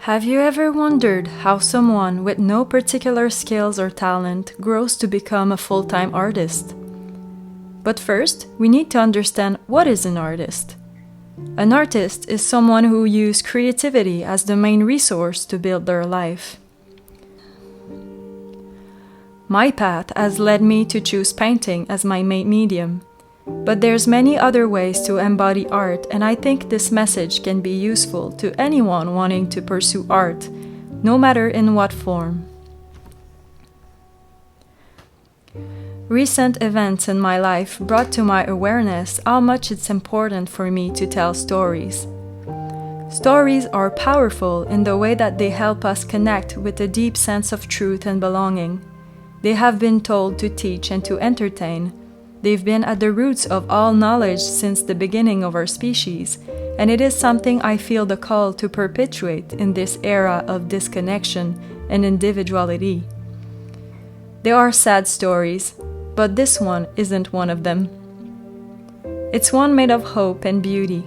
Have you ever wondered how someone with no particular skills or talent grows to become a full-time artist? But first, we need to understand what is an artist. An artist is someone who uses creativity as the main resource to build their life. My path has led me to choose painting as my main medium. But there's many other ways to embody art, and I think this message can be useful to anyone wanting to pursue art, no matter in what form. Recent events in my life brought to my awareness how much it's important for me to tell stories. Stories are powerful in the way that they help us connect with a deep sense of truth and belonging. They have been told to teach and to entertain. They've been at the roots of all knowledge since the beginning of our species, and it is something I feel the call to perpetuate in this era of disconnection and individuality. There are sad stories, but this one isn't one of them. It's one made of hope and beauty.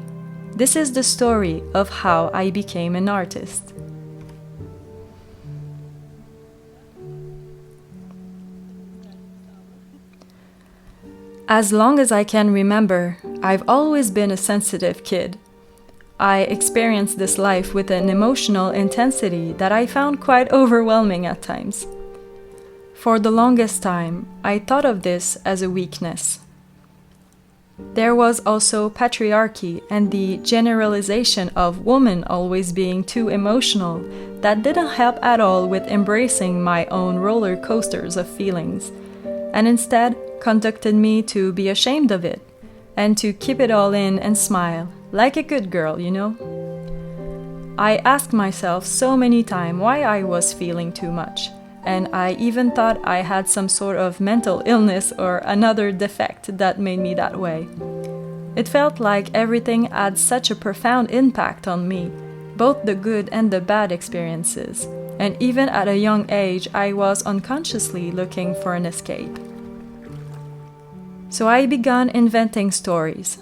This is the story of how I became an artist. As long as I can remember, I've always been a sensitive kid. I experienced this life with an emotional intensity that I found quite overwhelming at times. For the longest time, I thought of this as a weakness. There was also patriarchy and the generalization of women always being too emotional that didn't help at all with embracing my own roller coasters of feelings, and instead conducted me to be ashamed of it and to keep it all in and smile, like a good girl, you know. I asked myself so many times why I was feeling too much, and I even thought I had some sort of mental illness or another defect that made me that way. It felt like everything had such a profound impact on me, both the good and the bad experiences, and even at a young age I was unconsciously looking for an escape. So I began inventing stories.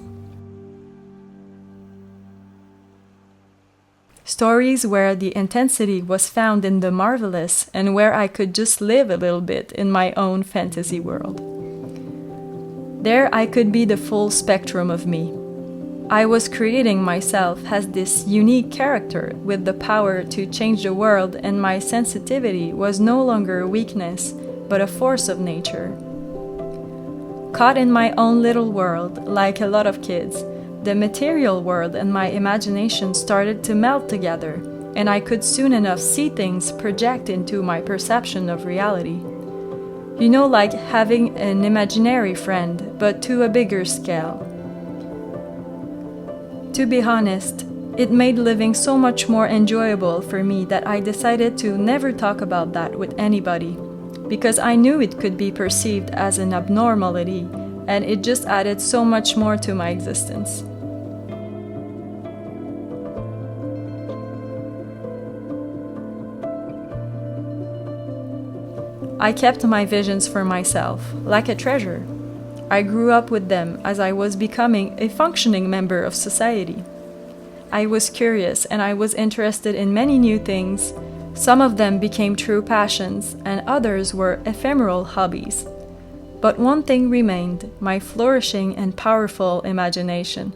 Stories where the intensity was found in the marvelous and where I could just live a little bit in my own fantasy world. There I could be the full spectrum of me. I was creating myself as this unique character with the power to change the world, and my sensitivity was no longer a weakness, but a force of nature. Caught in my own little world, like a lot of kids, the material world and my imagination started to melt together, and I could soon enough see things project into my perception of reality. You know, like having an imaginary friend, but to a bigger scale. To be honest, it made living so much more enjoyable for me that I decided to never talk about that with anybody, because I knew it could be perceived as an abnormality, and it just added so much more to my existence. I kept my visions for myself, like a treasure. I grew up with them as I was becoming a functioning member of society. I was curious and I was interested in many new things. Some of them became true passions, and others were ephemeral hobbies. But one thing remained: my flourishing and powerful imagination.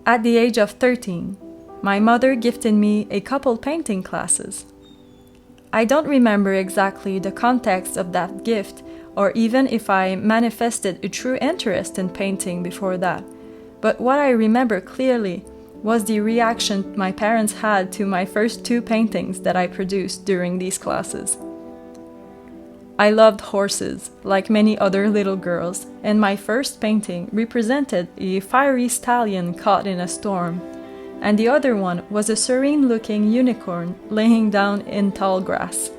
At the age of 13, my mother gifted me a couple painting classes. I don't remember exactly the context of that gift, or even if I manifested a true interest in painting before that. But what I remember clearly was the reaction my parents had to my first 2 paintings that I produced during these classes. I loved horses, like many other little girls, and my first painting represented a fiery stallion caught in a storm, and the other one was a serene-looking unicorn laying down in tall grass.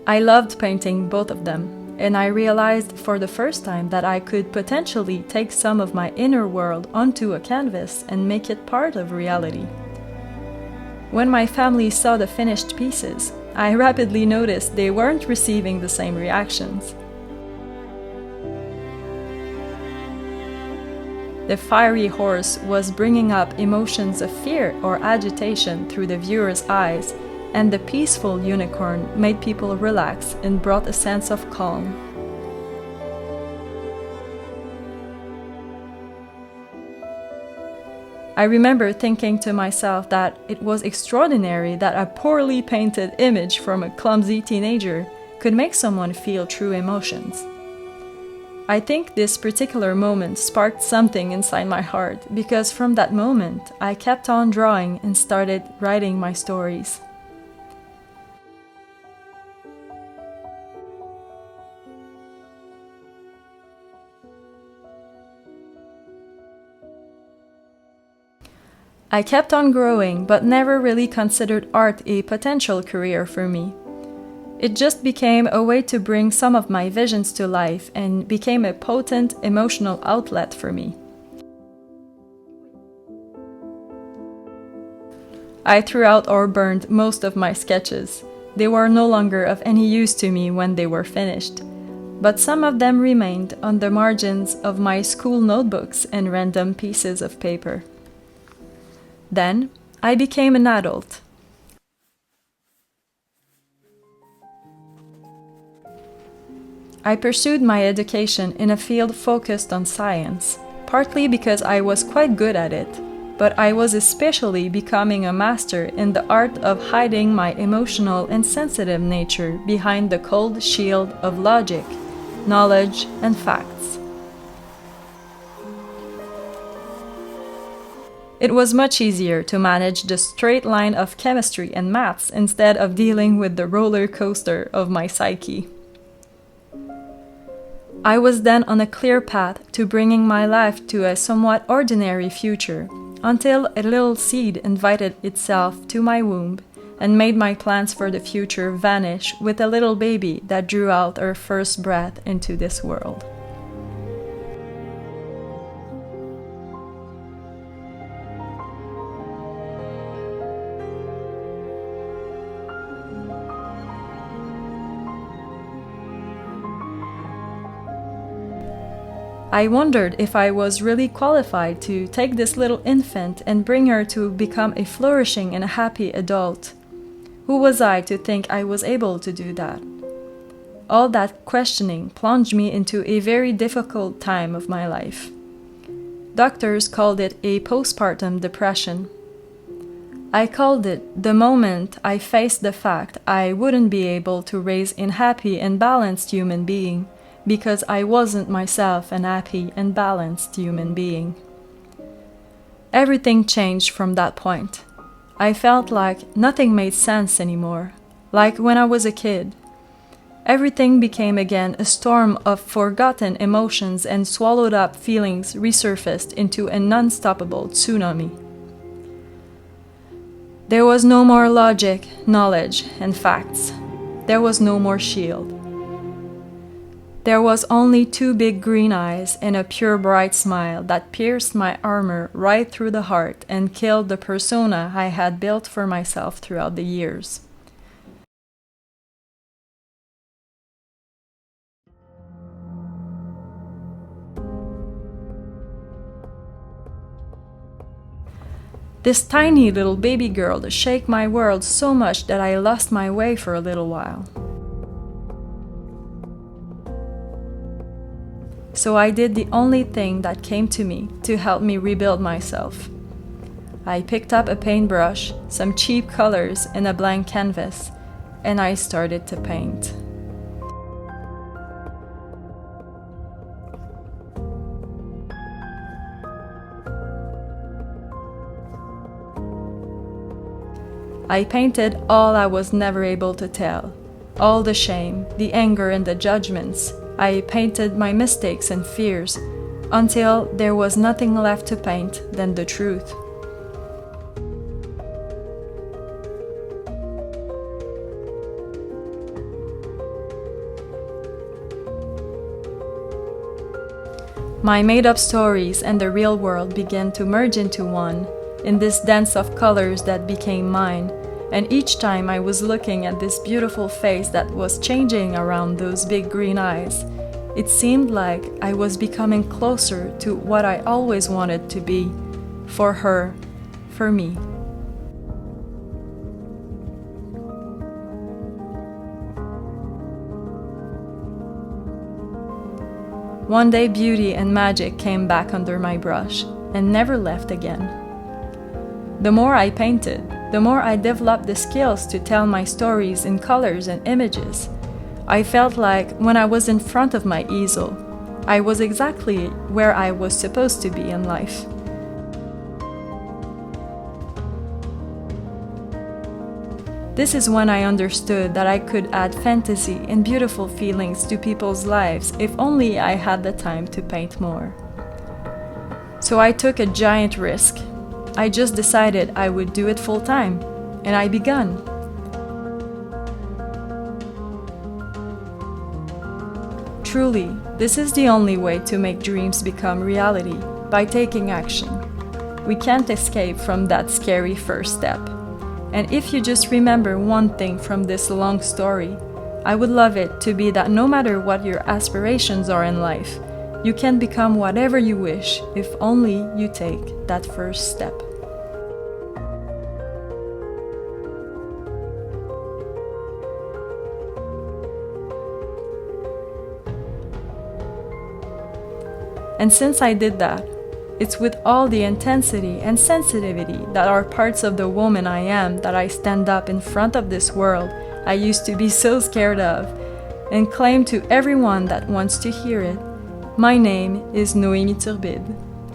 I loved painting both of them, and I realized for the first time that I could potentially take some of my inner world onto a canvas and make it part of reality. When my family saw the finished pieces, I rapidly noticed they weren't receiving the same reactions. The fiery horse was bringing up emotions of fear or agitation through the viewer's eyes, and the peaceful unicorn made people relax and brought a sense of calm. I remember thinking to myself that it was extraordinary that a poorly painted image from a clumsy teenager could make someone feel true emotions. I think this particular moment sparked something inside my heart, because from that moment I kept on drawing and started writing my stories. I kept on growing, but never really considered art a potential career for me. It just became a way to bring some of my visions to life and became a potent emotional outlet for me. I threw out or burned most of my sketches. They were no longer of any use to me when they were finished, but some of them remained on the margins of my school notebooks and random pieces of paper. Then, I became an adult. I pursued my education in a field focused on science, partly because I was quite good at it, but I was especially becoming a master in the art of hiding my emotional and sensitive nature behind the cold shield of logic, knowledge, and facts. It was much easier to manage the straight line of chemistry and maths instead of dealing with the roller coaster of my psyche. I was then on a clear path to bringing my life to a somewhat ordinary future, until a little seed invited itself to my womb and made my plans for the future vanish with a little baby that drew out her first breath into this world. I wondered if I was really qualified to take this little infant and bring her to become a flourishing and happy adult. Who was I to think I was able to do that? All that questioning plunged me into a very difficult time of my life. Doctors called it a postpartum depression. I called it the moment I faced the fact I wouldn't be able to raise a happy and balanced human being, because I wasn't myself an happy and balanced human being. Everything changed from that point. I felt like nothing made sense anymore, like when I was a kid. Everything became again a storm of forgotten emotions, and swallowed up feelings resurfaced into an unstoppable tsunami. There was no more logic, knowledge, and facts. There was no more shield. There was only two big green eyes and a pure bright smile that pierced my armor right through the heart and killed the persona I had built for myself throughout the years. This tiny little baby girl shook my world so much that I lost my way for a little while. So I did the only thing that came to me to help me rebuild myself. I picked up a paintbrush, some cheap colors, and a blank canvas, and I started to paint. I painted all I was never able to tell, all the shame, the anger, and the judgments. I painted my mistakes and fears, until there was nothing left to paint than the truth. My made-up stories and the real world began to merge into one, in this dance of colors that became mine, and each time I was looking at this beautiful face that was changing around those big green eyes, It seemed like I was becoming closer to what I always wanted to be, for her, for me. One day beauty and magic came back under my brush and never left again. The more I painted, the more I developed the skills to tell my stories in colors and images. I felt like when I was in front of my easel, I was exactly where I was supposed to be in life. This is when I understood that I could add fantasy and beautiful feelings to people's lives if only I had the time to paint more. So I took a giant risk. I just decided I would do it full time, and I began. Truly, this is the only way to make dreams become reality, by taking action. We can't escape from that scary first step. And if you just remember one thing from this long story, I would love it to be that no matter what your aspirations are in life, you can become whatever you wish if only you take that first step. And since I did that, it's with all the intensity and sensitivity that are parts of the woman I am that I stand up in front of this world I used to be so scared of, and claim to everyone that wants to hear it, my name is Noemie Turbide,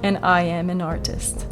and I am an artist.